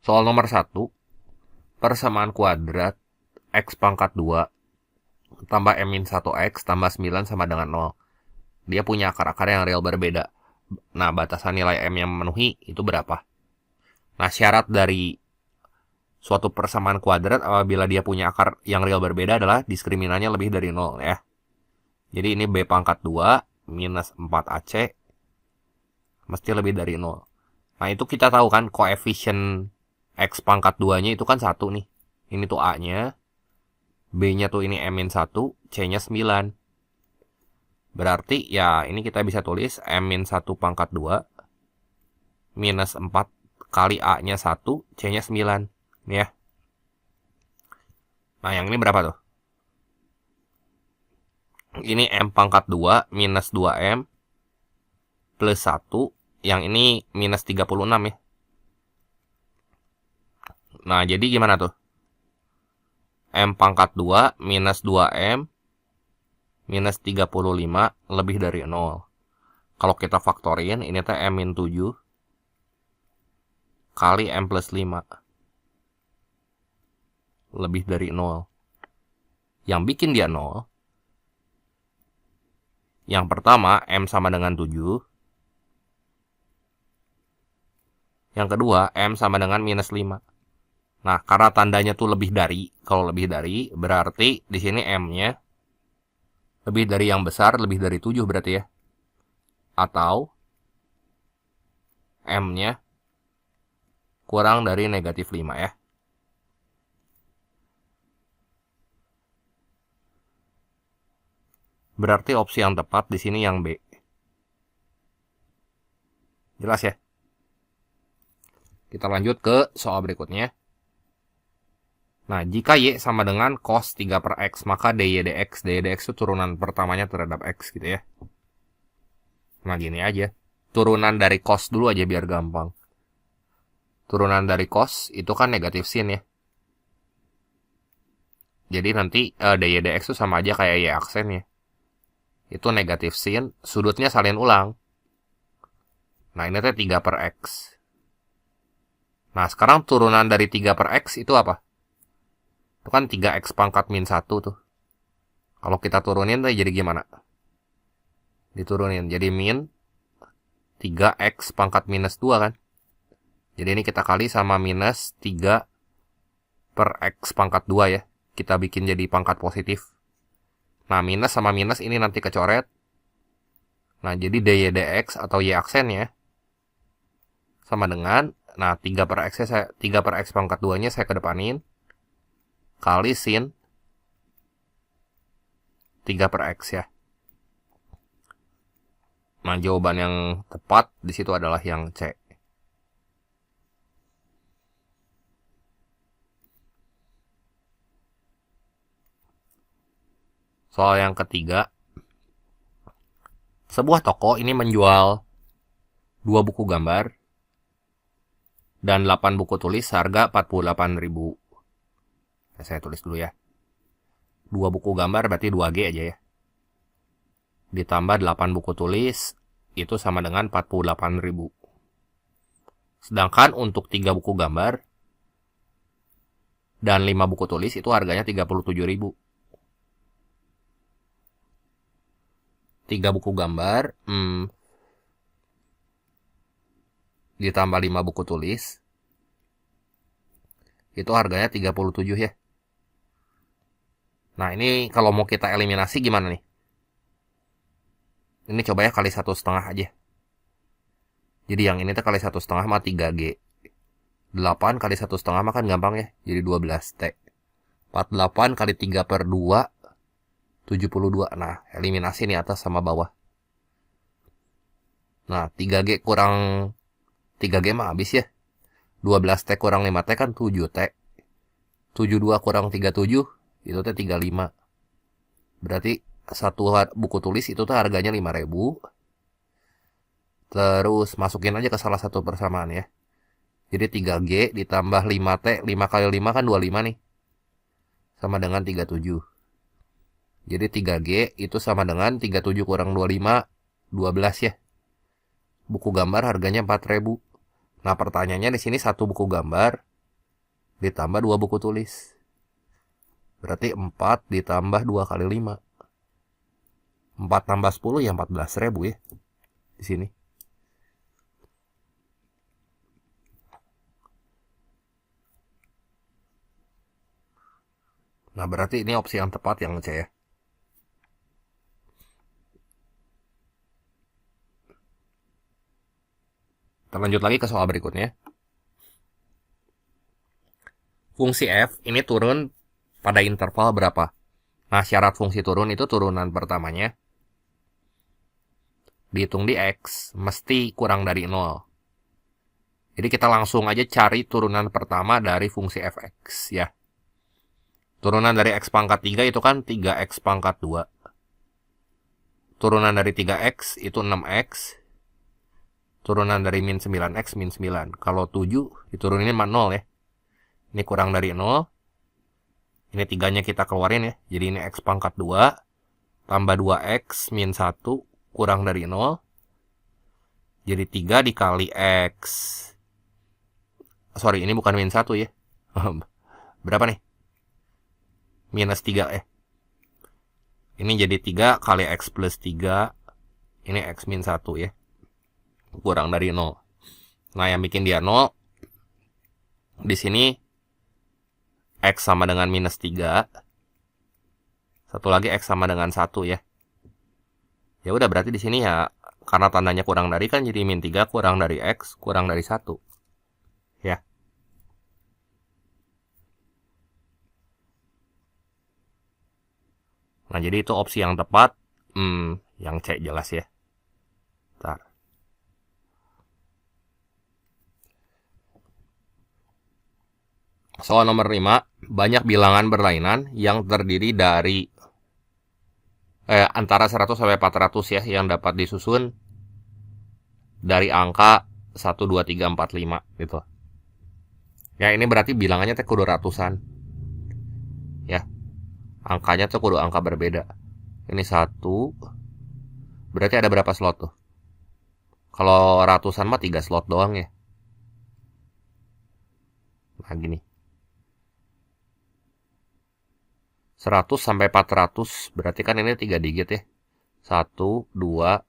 Soal nomor 1, persamaan kuadrat X pangkat 2 tambah M-1X tambah 9 sama dengan 0. Dia punya akar-akar yang real berbeda. Nah, batasan nilai M yang memenuhi itu berapa? Nah, syarat dari suatu persamaan kuadrat apabila dia punya akar yang real berbeda adalah diskriminannya lebih dari 0 ya. Jadi ini B pangkat 2 minus 4AC mesti lebih dari 0. Nah, itu kita tahu kan koefisien X pangkat 2-nya itu kan 1 nih. Ini tuh A-nya. B-nya tuh ini M-1, C-nya 9. Berarti ya ini kita bisa tulis M-1 pangkat 2 minus 4 kali A-nya 1, C-nya 9. Ini ya. Nah, yang ini berapa tuh? Ini M pangkat 2 minus 2M plus 1. Yang ini minus 36 ya. Nah, jadi gimana tuh? M pangkat 2 minus 2M minus 35 lebih dari 0. Kalau kita faktorin, ini teh M min 7 kali M plus 5 lebih dari 0. Yang bikin dia 0, yang pertama M sama dengan 7, yang kedua M sama dengan minus 5. Nah, karena tandanya tuh lebih dari, kalau lebih dari berarti di sini M-nya lebih dari yang besar, lebih dari 7 berarti ya. Atau M-nya kurang dari negatif 5 ya. Berarti opsi yang tepat di sini yang B. Jelas ya? Kita lanjut ke soal berikutnya. Nah, jika Y sama dengan cos 3 per X, maka dy dx itu turunan pertamanya terhadap X gitu ya. Nah, gini aja. Turunan dari cos dulu aja biar gampang. Turunan dari cos itu kan negatif sin ya. Jadi nanti dy dx itu sama aja kayak Y aksen ya. Itu negatif sin, sudutnya salin ulang. Nah, ini teh 3 per X. Nah, sekarang turunan dari 3 per X itu apa? Itu kan 3X pangkat min 1 tuh. Kalau kita turunin tuh jadi gimana? Diturunin jadi min 3X pangkat minus 2 kan. Jadi ini kita kali sama minus 3 per X pangkat 2 ya. Kita bikin jadi pangkat positif. Nah, minus sama minus ini nanti kecoret. Nah, jadi dy dx atau Y aksennya sama dengan, nah 3 per X pangkat 2-nya saya kedepanin. Kali sin 3 per X ya. Nah, jawaban yang tepat di situ adalah yang C. Soal yang ketiga. Sebuah toko ini menjual 2 buku gambar dan 8 buku tulis harga 48.000. Saya tulis dulu ya. 2 buku gambar berarti 2G aja ya. Ditambah 8 buku tulis itu sama dengan 48.000. Sedangkan untuk 3 buku gambar dan 5 buku tulis itu harganya 37.000. 3 buku gambar ditambah 5 buku tulis itu harganya 37 ya. Nah, ini kalau mau kita eliminasi gimana nih? Ini coba ya kali 1,5 aja. Jadi yang ini tuh kali 1,5 mah 3G. 8 kali 1,5 mah kan gampang ya. Jadi 12T. 48 kali 3 per 2, 72. Nah, eliminasi nih atas sama bawah. Nah, 3G kurang 3G mah habis ya. 12T kurang 5T kan 7T. 72 kurang 37 itu teh 35. Berarti satu buku tulis itu tuh harganya 5.000. Terus masukin aja ke salah satu persamaan ya. Jadi 3G ditambah 5T, 5 kali 5 kan 25 nih. Sama dengan 37. Jadi 3G itu sama dengan 37 kurang 25, 12 ya. Buku gambar harganya 4.000. Nah, pertanyaannya di sini satu buku gambar ditambah 2 buku tulis. Berarti 4 ditambah 2 kali 5. 4 tambah 10 ya 14.000 ya. Di sini. Nah, berarti ini opsi yang tepat yang C ya. Kita lanjut lagi ke soal berikutnya. Fungsi f ini turun pada interval berapa? Nah, syarat fungsi turun itu turunan pertamanya dihitung di X, mesti kurang dari 0. Jadi kita langsung aja cari turunan pertama dari fungsi fx ya. Turunan dari x pangkat 3 itu kan 3x pangkat 2. Turunan dari 3x itu 6x. Turunan dari min 9x min 9. Kalau 7 diturunin 0 ya. Ini kurang dari 0. Ini 3-nya kita keluarin ya. Jadi ini x pangkat 2 tambah 2x min 1 kurang dari 0. Jadi 3 dikali x. Sorry, ini bukan min 1 ya. Berapa nih? Minus 3 ya. Ini jadi 3 kali x plus 3. Ini x min 1 ya. Kurang dari 0. Nah, yang bikin dia 0. Di sini x sama dengan minus 3. Satu lagi x sama dengan 1 ya. Ya udah, berarti di sini ya karena tandanya kurang dari kan jadi min 3 kurang dari x kurang dari 1. Ya. Nah, jadi itu opsi yang tepat. Yang C jelas ya. Bentar. Soal nomor 5, banyak bilangan berlainan yang terdiri dari antara 100 sampai 400 ya, yang dapat disusun dari angka 1, 2, 3, 4, 5 gitu. Ya, ini berarti bilangannya teh kudu ratusan. Ya. Angkanya tuh kudu angka berbeda. Ini 1. Berarti ada berapa slot tuh? Kalau ratusan mah 3 slot doang ya. Nah, gini. 100 sampai 400 berarti kan ini 3 digit ya. 1, 2,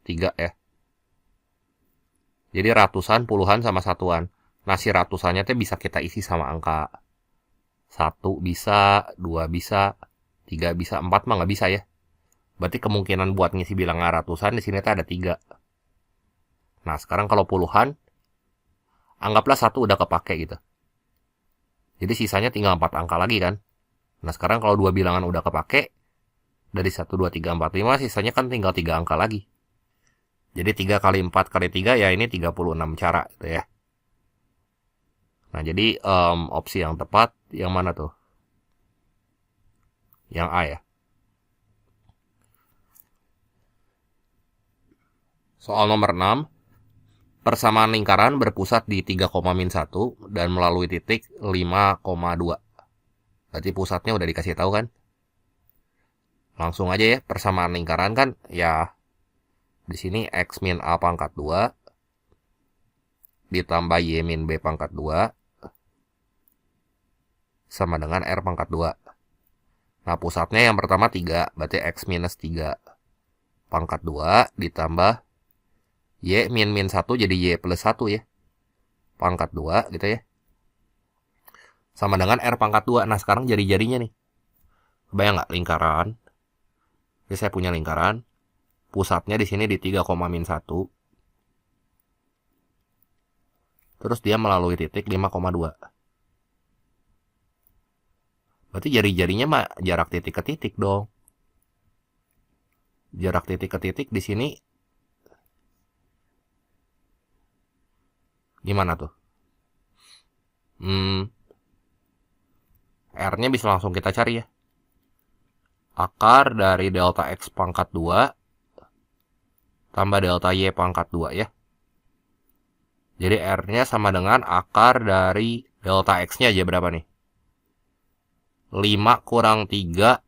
3 ya. Jadi ratusan, puluhan sama satuan. Nah, si ratusannya tuh bisa kita isi sama angka 1 bisa, 2 bisa, 3 bisa, 4 mah nggak bisa ya. Berarti kemungkinan buat ngisi bilangan ratusan di sini tuh ada 3. Nah, sekarang kalau puluhan, anggaplah 1 udah kepake gitu. Jadi sisanya tinggal 4 angka lagi kan. Nah, sekarang kalau 2 bilangan udah kepake, dari 1, 2, 3, 4, 5, sisanya kan tinggal 3 angka lagi. Jadi 3 kali 4 kali 3 ya ini 36 cara gitu ya. Nah, jadi opsi yang tepat yang mana tuh? Yang A ya. Soal nomor 6. Persamaan lingkaran berpusat di 3,-1 dan melalui titik 5,2. Berarti pusatnya udah dikasih tahu kan? Langsung aja ya, persamaan lingkaran kan ya di sini x min a pangkat 2 ditambah y min b pangkat 2 sama dengan r pangkat 2. Nah, pusatnya yang pertama 3, berarti x minus 3 pangkat 2 ditambah y min 1 jadi y plus 1 ya. Pangkat 2 gitu ya. Sama dengan R pangkat 2. Nah, sekarang jari-jarinya nih. Kebayang nggak lingkaran? Jadi saya punya lingkaran. Pusatnya di sini di 3,-1. Terus dia melalui titik 5,2. Berarti jari-jarinya mah jarak titik ke titik dong. Jarak titik ke titik di sini gimana tuh? R-nya bisa langsung kita cari ya. Akar dari delta X pangkat 2 tambah delta Y pangkat 2 ya. Jadi R-nya sama dengan akar dari delta X-nya aja berapa nih? 5 kurang 3,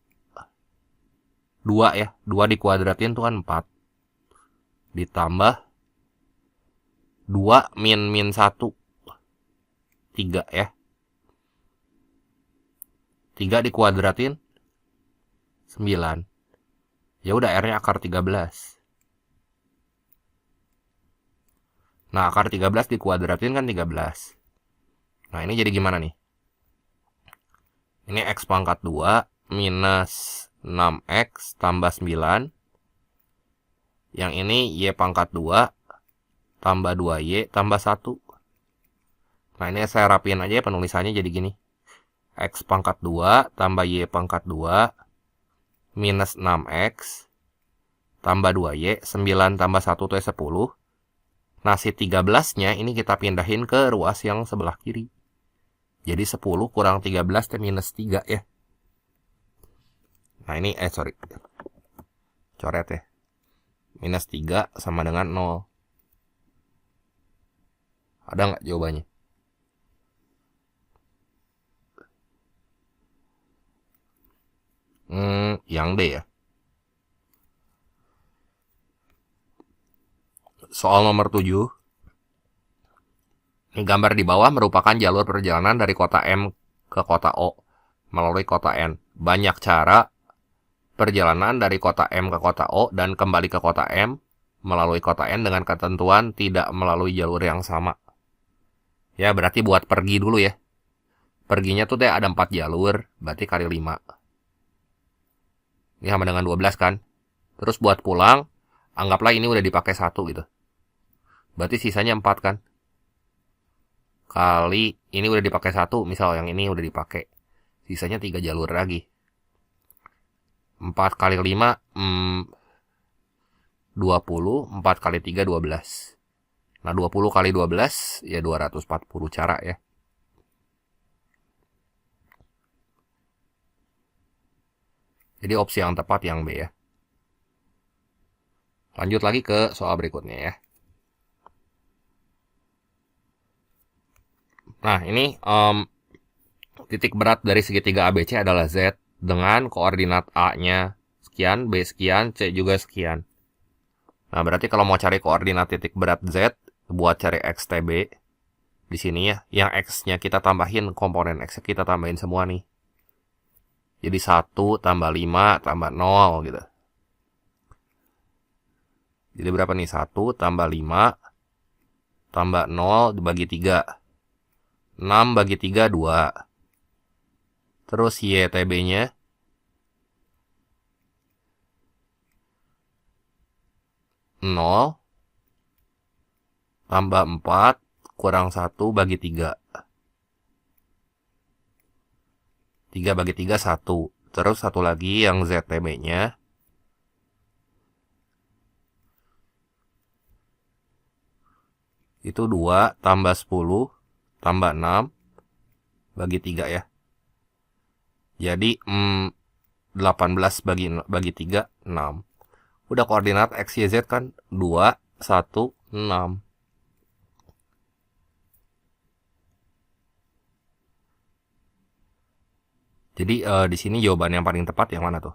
2 ya. 2 dikuadratin tuh kan 4. Ditambah 2 min 1, 3 ya. 3 dikuadratin 9. Ya udah R-nya akar 13. Nah, akar 13 dikuadratin kan 13. Nah, ini jadi gimana nih? Ini X pangkat 2 minus 6X tambah 9. Yang ini Y pangkat 2 tambah 2Y tambah 1. Nah, ini saya rapiin aja ya penulisannya jadi gini. X pangkat 2 tambah Y pangkat 2 minus 6X tambah 2Y, 9 tambah 1 itu 10. Nah, si 13-nya ini kita pindahin ke ruas yang sebelah kiri. Jadi 10 kurang 13 itu minus 3 ya. Nah, ini, coret ya. Minus 3 sama dengan 0. Ada nggak jawabannya? Yang D ya. Soal nomor 7. Ini gambar di bawah merupakan jalur perjalanan dari kota M ke kota O melalui kota N. Banyak cara perjalanan dari kota M ke kota O dan kembali ke kota M melalui kota N dengan ketentuan tidak melalui jalur yang sama. Ya, berarti buat pergi dulu ya. Perginya tuh ada 4 jalur, berarti kali 5. Ini sama dengan 12 kan. Terus buat pulang, anggaplah ini udah dipakai 1 gitu. Berarti sisanya 4 kan. Kali ini udah dipakai 1, misal yang ini udah dipakai. Sisanya 3 jalur lagi. 4 kali 5, 20. 4 kali 3, 12. Nah, 20 kali 12, ya 240 cara ya. Jadi opsi yang tepat yang B ya. Lanjut lagi ke soal berikutnya ya. Nah, ini titik berat dari segitiga ABC adalah Z dengan koordinat A-nya sekian, B sekian, C juga sekian. Nah, berarti kalau mau cari koordinat titik berat Z buat cari XTB di sini ya, yang X-nya kita tambahin, komponen X-nya kita tambahin semua nih. Jadi 1 tambah 5 tambah 0 gitu. Jadi berapa nih? 1 tambah 5 tambah 0 dibagi 3. 6 bagi 3, 2. Terus YTB-nya 0 tambah 4 kurang 1 bagi 3. 3 bagi 3, 1. Terus satu lagi yang ZTB-nya itu 2 tambah 10 tambah 6 bagi 3 ya. Jadi 18 bagi 3, 6. Udah koordinat X, Y, Z kan 2, 1, 6. Jadi di sini jawaban yang paling tepat yang mana tuh?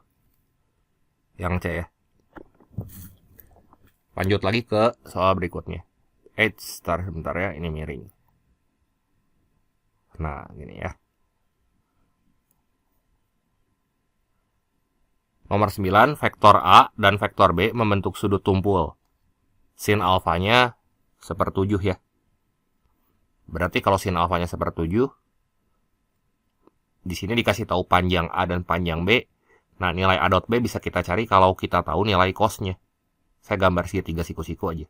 Yang C ya. Lanjut lagi ke soal berikutnya. Sebentar ya, ini miring. Nah, gini ya. Nomor 9, vektor A dan vektor B membentuk sudut tumpul. Sin alfanya 1/7 ya. Berarti kalau sin alfanya 1/7, di sini dikasih tahu panjang A dan panjang B. Nah, nilai A dot B bisa kita cari kalau kita tahu nilai cosnya. Saya gambar segitiga siku-siku aja.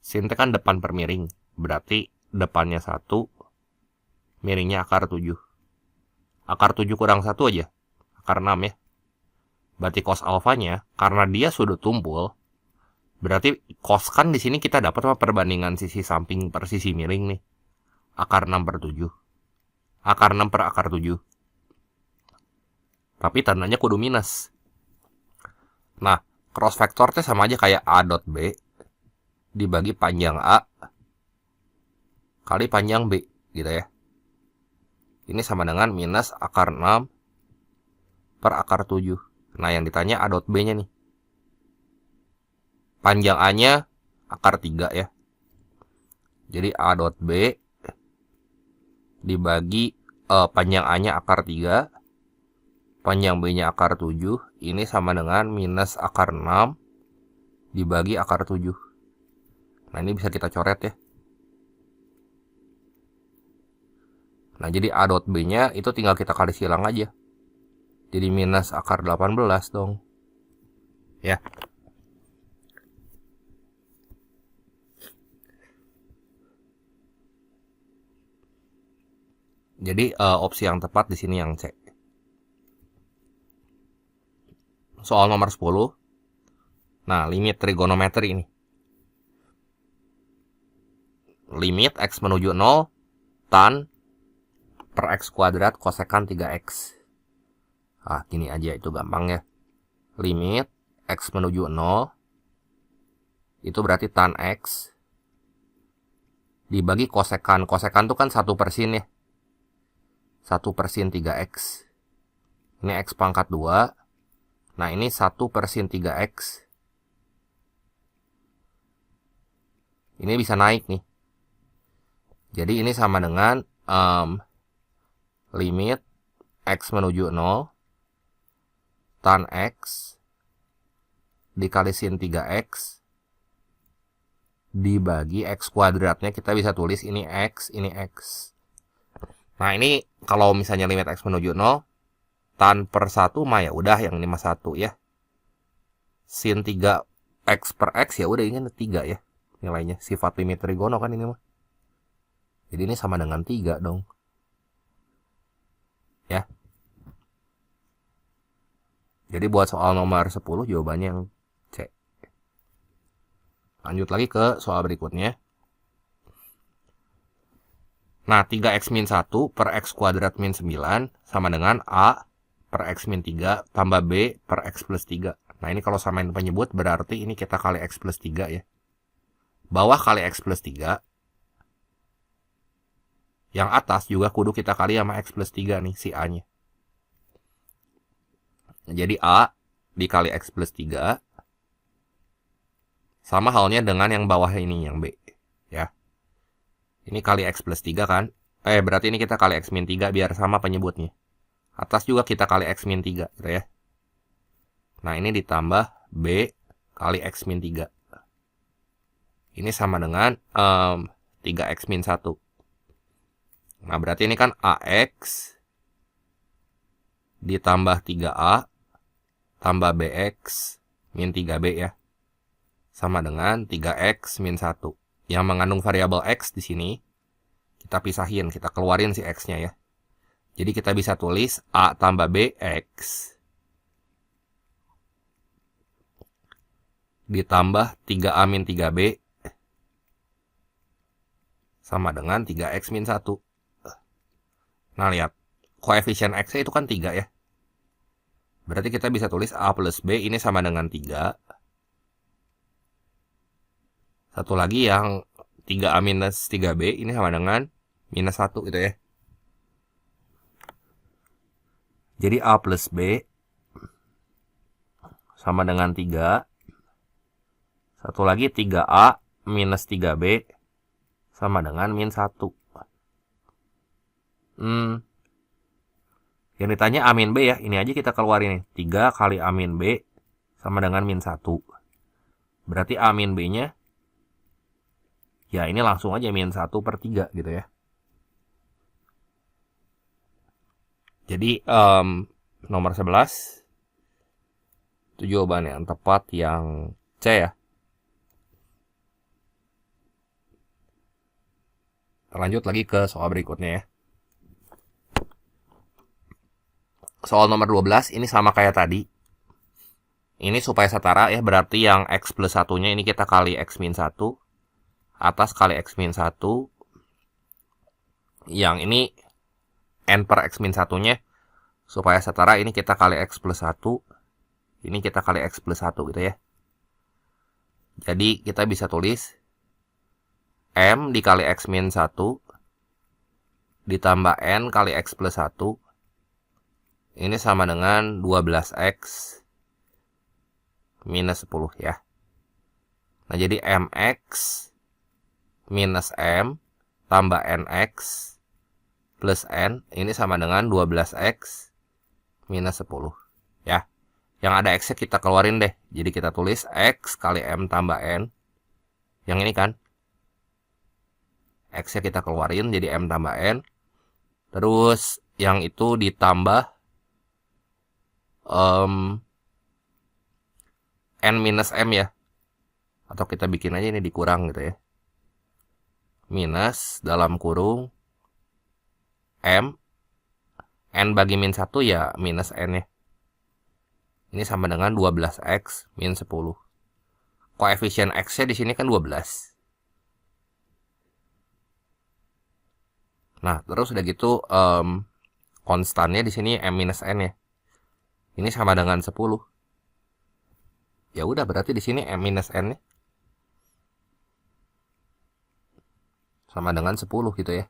Sin T kan depan per miring. Berarti depannya 1, miringnya akar 7. Akar 7 kurang 1 aja. Akar 6 ya. Berarti cos alfanya, karena dia sudut tumpul, berarti cos kan di sini kita dapat perbandingan sisi samping per sisi miring nih. Akar 6/7. Akar 6 per akar 7. Tapi tandanya kudu minus. Nah, cross vektor teh sama aja kayak A dot B dibagi panjang A kali panjang B gitu ya. Ini sama dengan minus akar 6 per akar 7. Nah, yang ditanya A dot B-nya nih. Panjang A-nya akar 3 ya. Jadi A dot B dibagi panjang A-nya akar 3 panjang B-nya akar 7, ini sama dengan minus akar 6 dibagi akar 7. Nah, ini bisa kita coret ya. Nah, jadi A dot B-nya itu tinggal kita kali silang aja. Jadi minus akar 18 dong. Ya. Jadi opsi yang tepat di sini yang C. Soal nomor 10. Nah, limit trigonometri ini. Limit X menuju 0 tan per X kuadrat kosekan 3X. Ah, gini aja, itu gampang ya. Limit X menuju 0 itu berarti tan X dibagi kosekan. Kosekan itu kan 1/sin ya. 1/sin 3X. Ini X pangkat 2. Nah, ini 1/sin 3X. Ini bisa naik nih. Jadi ini sama dengan limit X menuju 0 tan X dikali sin 3X dibagi X kuadratnya. Kita bisa tulis ini X, ini X. Nah, ini kalau misalnya limit X menuju 0 tan per 1 mah ya udah yang ini mah 1 ya. Sin 3X per X ya udah, ini 3 ya nilainya. Sifat limit trigono kan ini mah. Jadi ini sama dengan 3 dong. Ya. Jadi buat soal nomor 10 jawabannya yang C. Lanjut lagi ke soal berikutnya. Nah, 3X min 1 per X kuadrat min 9 sama dengan A per X min 3 tambah B per X plus 3. Nah, ini kalau samain penyebut berarti ini kita kali X plus 3 ya. Bawah kali X plus 3. Yang atas juga kudu kita kali sama X plus 3 nih, si A-nya. Jadi A dikali X plus 3 sama halnya dengan yang bawah ini, yang B. Ya. Ini kali X plus 3 kan. Berarti ini kita kali X min 3 biar sama penyebutnya. Atas juga kita kali X min 3 gitu ya. Nah, ini ditambah B kali X min 3. Ini sama dengan 3X min 1. Nah, berarti ini kan AX ditambah 3A tambah BX min 3B ya. Sama dengan 3X min 1. Yang mengandung variabel X di sini, kita pisahin, kita keluarin si X-nya ya. Jadi kita bisa tulis A tambah BX ditambah 3A min 3B sama dengan 3X min 1. Nah, lihat. Koefisien X itu kan 3 ya. Berarti kita bisa tulis A plus B ini sama dengan 3. Satu lagi yang 3A minus 3B ini sama dengan minus 1 gitu ya. Jadi A plus B sama dengan 3. Satu lagi 3A minus 3B sama dengan min 1. Yang ditanya A min B ya. Ini aja kita keluarin nih. 3 kali A min B sama dengan min 1. Berarti A min B-nya ya ini langsung aja min 1/3 gitu ya. Jadi nomor 11 itu jawaban yang tepat yang C ya. Lanjut lagi ke soal berikutnya ya. Soal nomor 12 ini sama kayak tadi. Ini supaya setara ya, berarti yang X plus 1-nya ini kita kali X min 1. Atas kali X min 1. Yang ini N per X min 1-nya. Supaya setara ini kita kali X plus 1. Ini kita kali X plus 1 gitu ya. Jadi kita bisa tulis M dikali X min 1 ditambah N kali X plus 1. Ini sama dengan 12X minus 10 ya. Nah, jadi MX minus M tambah NX plus N ini sama dengan 12X minus 10. Ya. Yang ada X-nya kita keluarin deh. Jadi kita tulis X kali M tambah N. Yang ini kan. X-nya kita keluarin jadi M tambah N. Terus yang itu ditambah N minus M ya. Atau kita bikin aja ini dikurang gitu ya. Minus dalam kurung M. N bagi min 1 ya minus N ya. Ini sama dengan 12X min 10. Koefisien X-nya di sini kan 12. Nah, terus udah gitu konstannya di sini M minus N ya. Ini sama dengan 10. Ya udah berarti di sini M minus N nya sama dengan 10 gitu ya.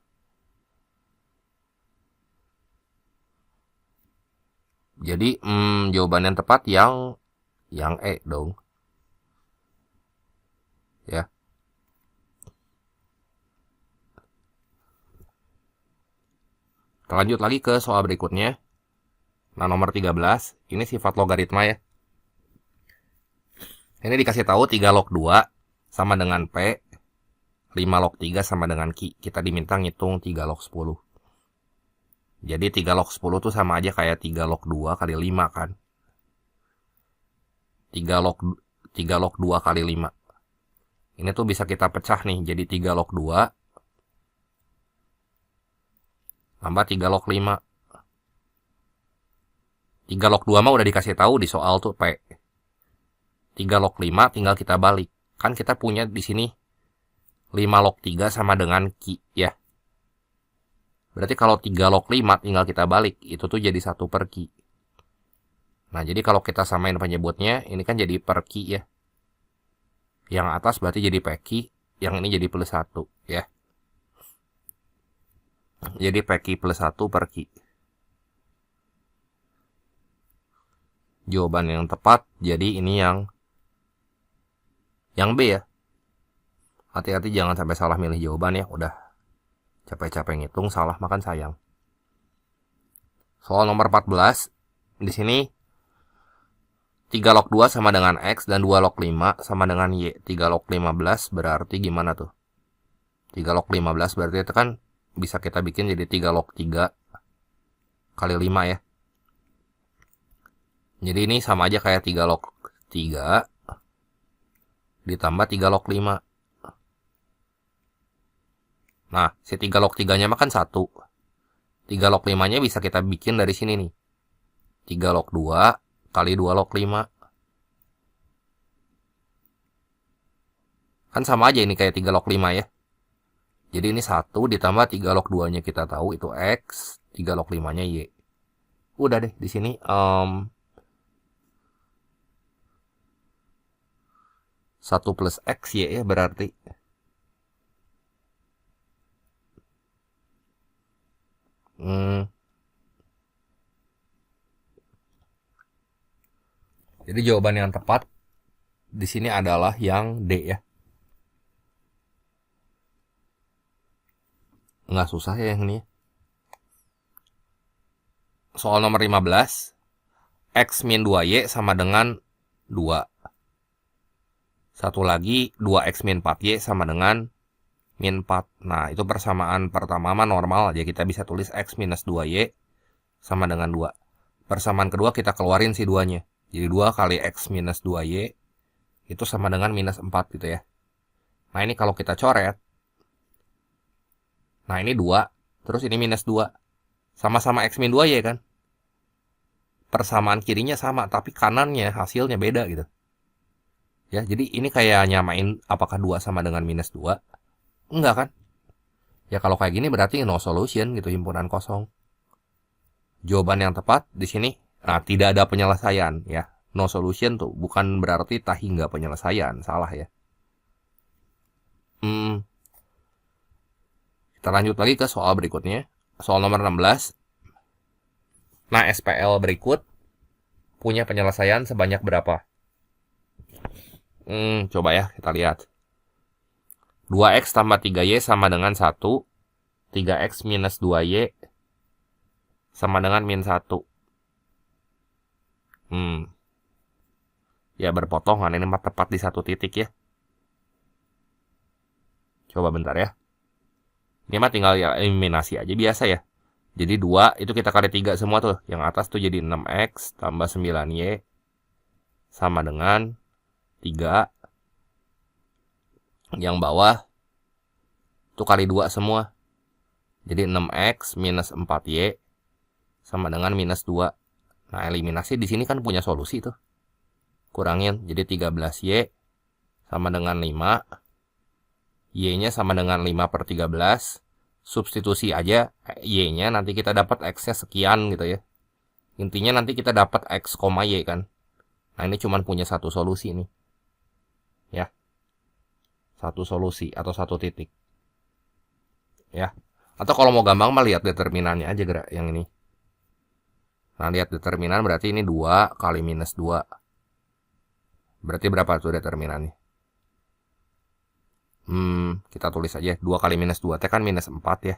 Jadi jawaban yang tepat yang E dong. Ya. Kita lanjut lagi ke soal berikutnya. Nah, nomor 13, ini sifat logaritma ya. Ini dikasih tahu 3 log 2 sama dengan P, 5 log 3 sama dengan Q. Kita diminta ngitung 3 log 10. Jadi 3 log 10 tuh sama aja kayak 3 log 2 kali 5 kan. 3 log 2 kali 5. Ini tuh bisa kita pecah nih, jadi 3 log 2 tambah 3 log 5. 3 log 2 mah udah dikasih tahu di soal tuh P. 3 log 5 tinggal kita balik. Kan kita punya di sini 5 log 3 sama dengan Q ya. Berarti kalau 3 log 5 tinggal kita balik, itu tuh jadi 1 per Q. Nah, jadi kalau kita samain penyebutnya, ini kan jadi per Q ya. Yang atas berarti jadi PQ, yang ini jadi plus 1 ya. Jadi PQ plus 1 per Q. Jawaban yang tepat jadi ini yang B ya. Hati-hati jangan sampai salah milih jawaban ya. Udah capek-capek ngitung, salah makan sayang. Soal nomor 14. Di sini 3 log 2 sama dengan X dan 2 log 5 sama dengan Y. 3 log 15 berarti gimana tuh? 3 log 15 berarti itu kan bisa kita bikin jadi 3 log 3 kali 5 ya. Jadi ini sama aja kayak 3 log 3 ditambah 3 log 5. Nah, si 3 log 3-nya mah kan 1. 3 log 5-nya bisa kita bikin dari sini nih. 3 log 2 kali 2 log 5. Kan sama aja ini kayak 3 log 5 ya. Jadi ini 1 ditambah 3 log 2-nya kita tahu itu X, 3 log 5-nya Y. Udah deh, di sini 1 plus X Y ya berarti. Jadi jawaban yang tepat di sini adalah yang D ya. Nggak susah ya yang ini. Soal nomor 15. X min 2Y sama dengan 2. Satu lagi 2X min 4Y sama dengan min 4. Nah, itu persamaan pertama mah normal aja. Kita bisa tulis X minus 2Y sama dengan 2. Persamaan kedua kita keluarin si 2-nya. Jadi 2 kali X minus 2Y itu sama dengan minus 4 gitu ya. Nah, ini kalau kita coret. Nah, ini 2. Terus ini minus 2. Sama-sama X min 2Y kan. Persamaan kirinya sama, tapi kanannya hasilnya beda gitu. Ya, jadi ini kayak nyamain apakah 2 sama dengan minus 2. Enggak kan? Ya kalau kayak gini berarti no solution gitu, himpunan kosong. Jawaban yang tepat di sini, nah tidak ada penyelesaian ya. No solution tuh bukan berarti tak hingga penyelesaian, salah ya. Kita lanjut lagi ke soal berikutnya. Soal nomor 16. Nah, SPL berikut punya penyelesaian sebanyak berapa? Coba ya kita lihat. 2X tambah 3Y sama dengan 1. 3X minus 2Y sama dengan min 1. ya berpotongan, ini mah tepat di satu titik ya. Coba bentar ya. Ini mah tinggal ya eliminasi aja biasa ya. Jadi 2 itu kita kali 3 semua tuh. Yang atas tuh jadi 6x tambah 9y sama dengan 3. Yang bawah tuh kali 2 semua. Jadi 6x minus 4y sama dengan minus 2. Nah, eliminasi di sini kan punya solusi tuh. Kurangin, jadi 13y sama dengan 5. Y-nya sama dengan 5 per 13. Substitusi aja Y-nya, nanti kita dapat X-nya sekian gitu ya. Intinya nanti kita dapat X, Y kan. Nah, ini cuma punya satu solusi nih. Ya. Satu solusi atau satu titik. Ya. Atau kalau mau gampang mah lihat determinannya aja gerak yang ini. Nah, lihat determinan berarti ini 2 kali minus 2. Berarti berapa tuh determinannya? Kita tulis aja. 2 kali minus 2 kan minus 4 ya.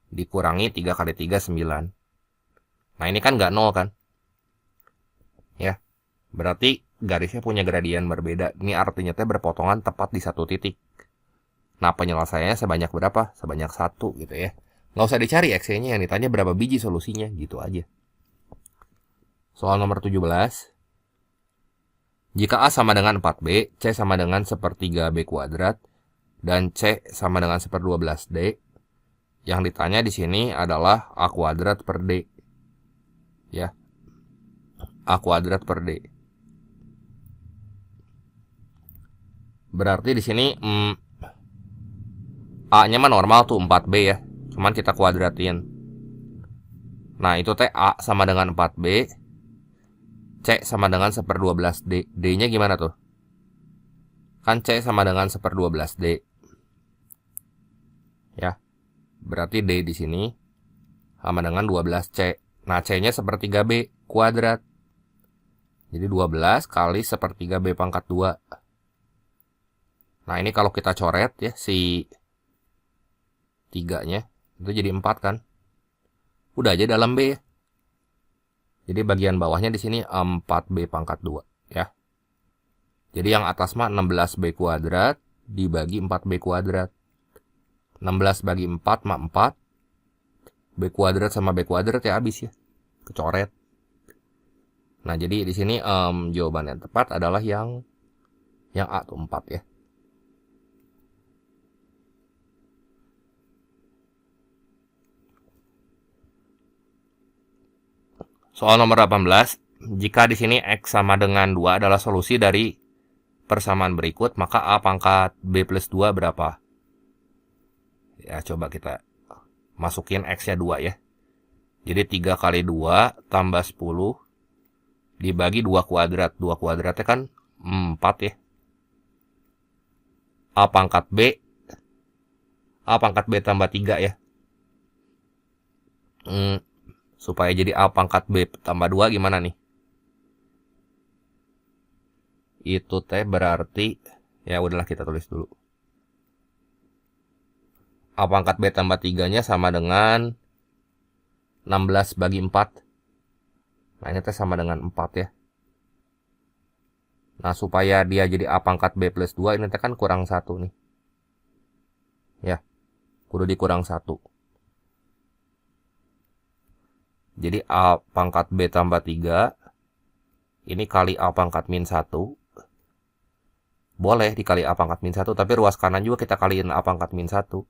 Dikurangi 3 kali 3, 9. Nah, ini kan nggak 0 kan? Ya. Berarti garisnya punya gradien berbeda. Ini artinya berpotongan tepat di satu titik. Nah, penyelesaiannya sebanyak berapa? Sebanyak 1 gitu ya. Nggak usah dicari X-nya, yang ditanya berapa biji solusinya. Gitu aja. Soal nomor 17. Jika A sama dengan 4B, C sama dengan 1/3B kuadrat, dan C sama dengan 1/12D, yang ditanya di sini adalah A kuadrat per D. Ya. A kuadrat per D. Berarti di sini A-nya mah normal tuh 4B ya. Cuman kita kuadratin. Nah, itu teh A sama dengan 4B. C sama dengan 1/12D. D-nya gimana tuh? Kan C sama dengan 1/12D. Ya. Berarti D di sini sama dengan 12C. Nah, C-nya 1/3B kuadrat. Jadi 12 kali 1/3B pangkat 2. Nah, ini kalau kita coret ya si 3-nya itu jadi 4 kan. Udah aja dalam B ya. Jadi bagian bawahnya di sini 4B pangkat 2 ya. Jadi yang atas mah 16B kuadrat dibagi 4B kuadrat. 16 bagi 4 mah 4. B kuadrat sama B kuadrat ya habis ya. Kecoret. Nah, jadi di sini jawaban yang tepat adalah yang A tuh 4 ya. Soal nomor 18, jika di sini X sama dengan 2 adalah solusi dari persamaan berikut, maka A pangkat B plus 2 berapa? Ya, coba kita masukin X-nya 2 ya. Jadi 3 kali 2 tambah 10 dibagi 2 kuadrat. 2 kuadratnya kan 4 ya. A pangkat B tambah 3 ya. Supaya jadi A pangkat B tambah 2 gimana nih? Itu teh berarti, ya udahlah kita tulis dulu. A pangkat B tambah 3-nya sama dengan 16 bagi 4. Nah, ini teh sama dengan 4 ya. Nah, supaya dia jadi A pangkat B plus 2, ini teh kan kurang 1 nih. Ya, kudu dikurang 1. Jadi A pangkat B tambah 3, ini kali A pangkat min 1. Boleh dikali A pangkat min 1, tapi ruas kanan juga kita kaliin A pangkat min 1.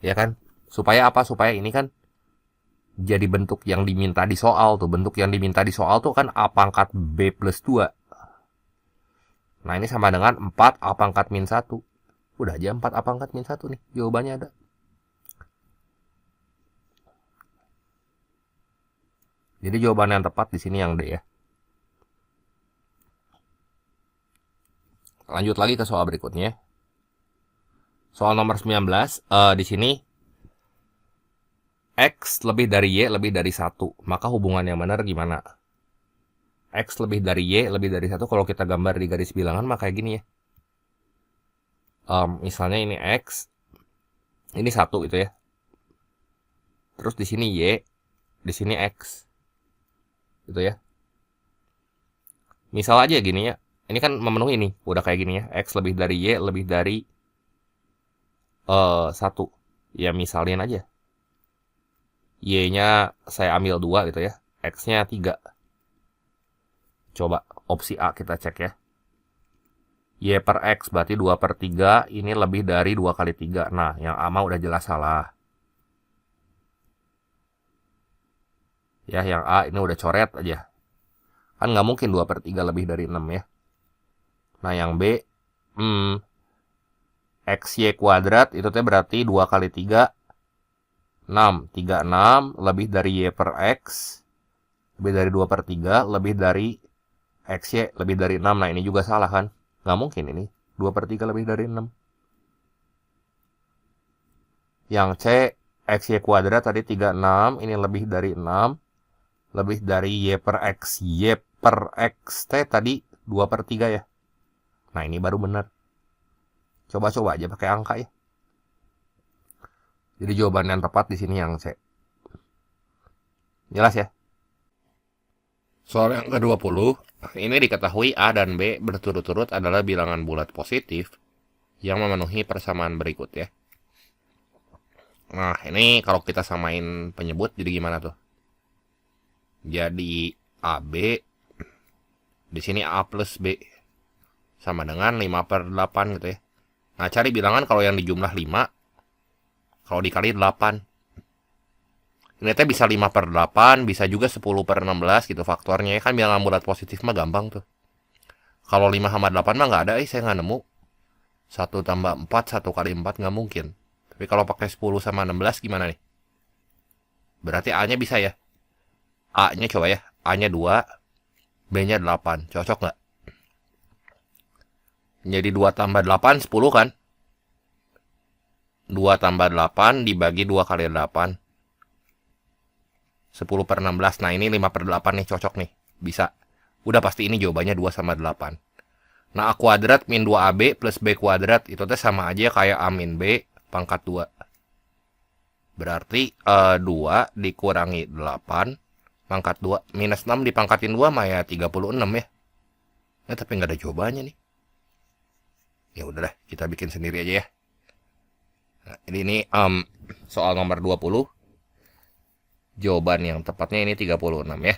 Ya kan? Supaya apa? Supaya ini kan jadi bentuk yang diminta di soal tuh. Bentuk yang diminta di soal tuh kan A pangkat B plus 2. Nah, ini sama dengan 4 A pangkat min 1. Udah aja 4 A pangkat min 1 nih. Jawabannya ada. Jadi jawaban yang tepat di sini yang D ya. Lanjut lagi ke soal berikutnya. Soal nomor 19, di sini X lebih dari Y lebih dari 1. Maka hubungan yang benar gimana? X lebih dari Y lebih dari 1 kalau kita gambar di garis bilangan maka kayak gini ya. Misalnya ini X, ini 1 gitu ya. Terus di sini Y, di sini X. Gitu ya. Misal aja gini ya. Ini kan memenuhi nih, udah kayak gini ya. X lebih dari Y lebih dari 1. Ya misalin aja. Y-nya saya ambil 2 gitu ya. X-nya 3. Coba opsi A kita cek ya. Y per X berarti 2/3. Ini lebih dari 2 kali 3. Nah, yang A mah udah jelas salah. Ya, yang A ini udah coret aja. Kan nggak mungkin 2/3 lebih dari 6 ya. Nah, yang B, XY kuadrat itu teh berarti 2 kali 3, 6. 36 lebih dari Y per X, lebih dari 2/3, lebih dari XY, lebih dari 6. Nah, ini juga salah kan? Nggak mungkin ini. 2/3 lebih dari 6. Yang C, XY kuadrat tadi 36, ini lebih dari 6, lebih dari Y per X. Y per X teh tadi 2/3 ya. Nah, ini baru benar. Coba-coba aja pakai angka ya. Jadi jawaban yang tepat di sini yang C. Jelas ya? Soal yang ke-20, ini diketahui A dan B berturut-turut adalah bilangan bulat positif yang memenuhi persamaan berikut ya. Nah, ini kalau kita samain penyebut jadi gimana tuh? Jadi AB, di sini A plus B sama dengan 5/8 gitu ya. Nah, cari bilangan kalau yang dijumlah 5, kalau dikali 8. Ini teh bisa 5/8, bisa juga 10/16 gitu faktornya ya. Kan bilangan bulat positif mah gampang tuh. Kalau 5 sama 8 mah nggak ada, saya nggak nemu. 1 tambah 4, 1 kali 4 nggak mungkin. Tapi kalau pakai 10 sama 16 gimana nih? Berarti A-nya bisa ya. A-nya coba ya. A-nya 2, B-nya 8. Cocok nggak? Jadi 2 tambah 8, 10 kan? 2 tambah 8 dibagi 2 kali 8. 10/16. Nah, ini 5/8 nih, cocok nih. Bisa. Udah pasti ini jawabannya 2 sama 8. Nah, A kuadrat min 2AB plus B kuadrat itu teh sama aja kayak A min B pangkat 2. Berarti 2 dikurangi 8 pangkat 2. Minus 6 dipangkatin 2 mah ya 36 ya. Nah, tapi nggak ada jawabannya nih. Ya udah deh, kita bikin sendiri aja ya. Nah, ini soal nomor 20. Jawaban yang tepatnya ini 36 ya.